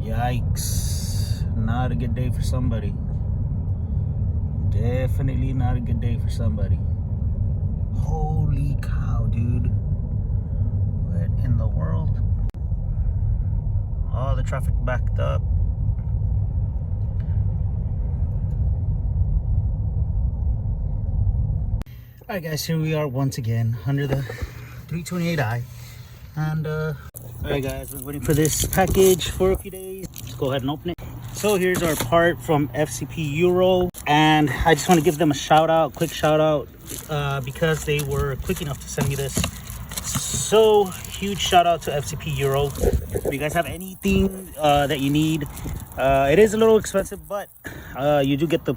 Yikes. Not a good day for somebody. Definitely not a good day for somebody. Holy cow, dude. What in the world? All the traffic backed up. Alright guys, here we are once again under the 328i. And alright guys, we're waiting for this package for a few days. Let's go ahead and open it. So here's our part from FCP Euro, and I just want to give them a shout out, quick shout out, because they were quick enough to send me this. So huge shout out to FCP Euro. If you guys have anything that you need, it is a little expensive, but you do get the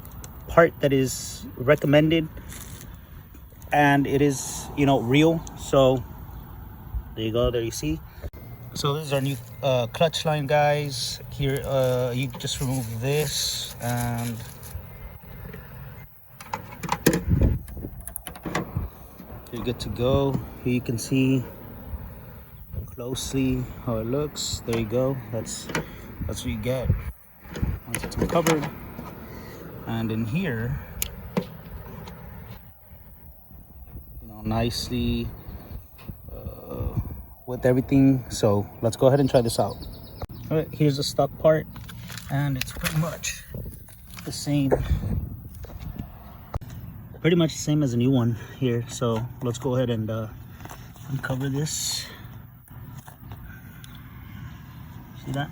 part that is recommended, and it is, you know, real. So there you go, there you see. So this is our new clutch line, guys. Here you just remove this and you're good to go. Here you can see closely how it looks. There you go. That's what you get once it's uncovered. And in here, you know, nicely with everything. So let's go ahead and try this out. All right, here's the stock part, and it's pretty much the same, as a new one here. So let's go ahead and uncover this. See that?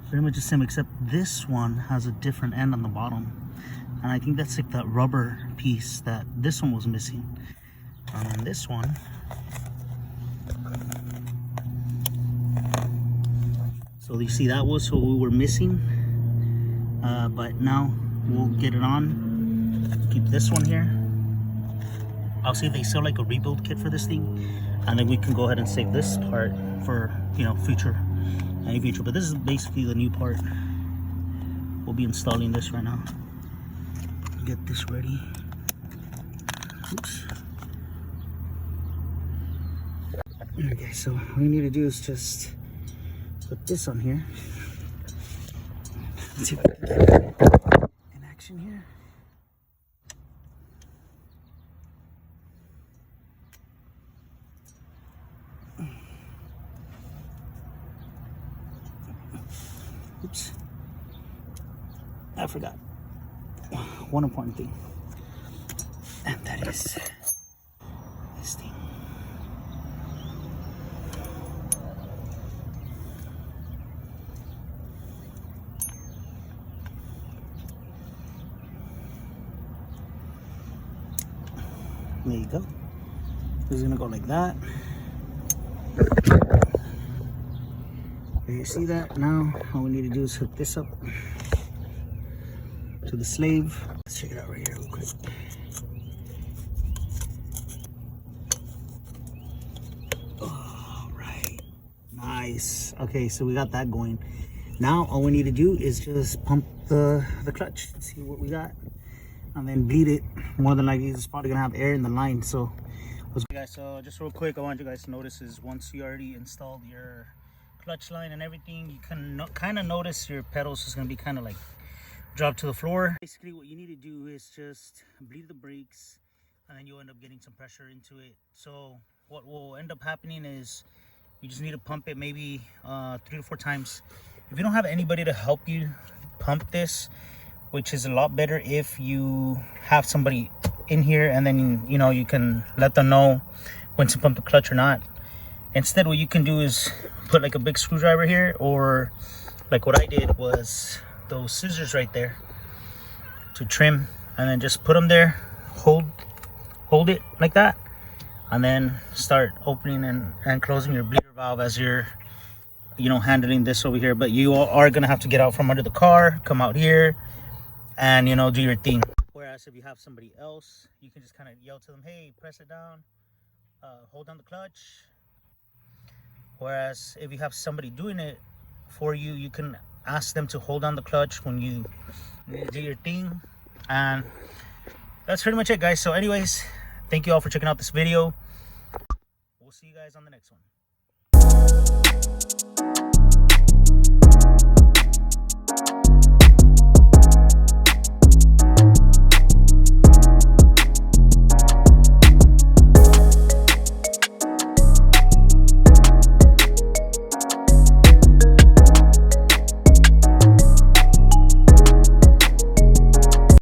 Pretty much the same, except this one has a different end on the bottom, and I think that's like that rubber piece that this one was missing. And this one, so you see, that was what we were missing, but now we'll get it on. Keep this one here. I'll see if they sell like a rebuild kit for this thing, and then we can go ahead and save this part for, you know, any future. But this is basically the new part. We'll be installing this right now. Get this ready. Oops. Okay, so what we need to do is just put this on here. Let's see if we can get it in action here. Oops. I forgot one important thing, and that is this thing. There you go. This is gonna go like that. You see that? Now all we need to do is hook this up to the slave. Let's check it out right here real quick. All right, nice. Okay, so we got that going. Now all we need to do is just pump the clutch. Let's see what we got, and then bleed it. More than likely it's probably gonna have air in the line. So let's go, guys. So just real quick, I want you guys to notice is once you already installed your clutch line and everything, you can kind of notice your pedals is going to be kind of like drop to the floor. Basically what you need to do is just bleed the brakes, and then you'll end up getting some pressure into it. So what will end up happening is you just need to pump it maybe 3 to 4 times. If you don't have anybody to help you pump this, which is a lot better if you have somebody in here, and then, you know, you can let them know when to pump the clutch or not. Instead, what you can do is put like a big screwdriver here, or like what I did was those scissors right there to trim, and then just put them there, hold it like that, and then start opening and closing your bleeder valve as you're, you know, handling this over here. But you are gonna have to get out from under the car, come out here, and, you know, do your thing. Whereas if you have somebody else, you can just kind of yell to them, hey, press it down, hold down the clutch. Whereas if you have somebody doing it for you, you can ask them to hold on the clutch when you do your thing. And that's pretty much it, guys. So anyways, thank you all for checking out this video. We'll see you guys on the next one.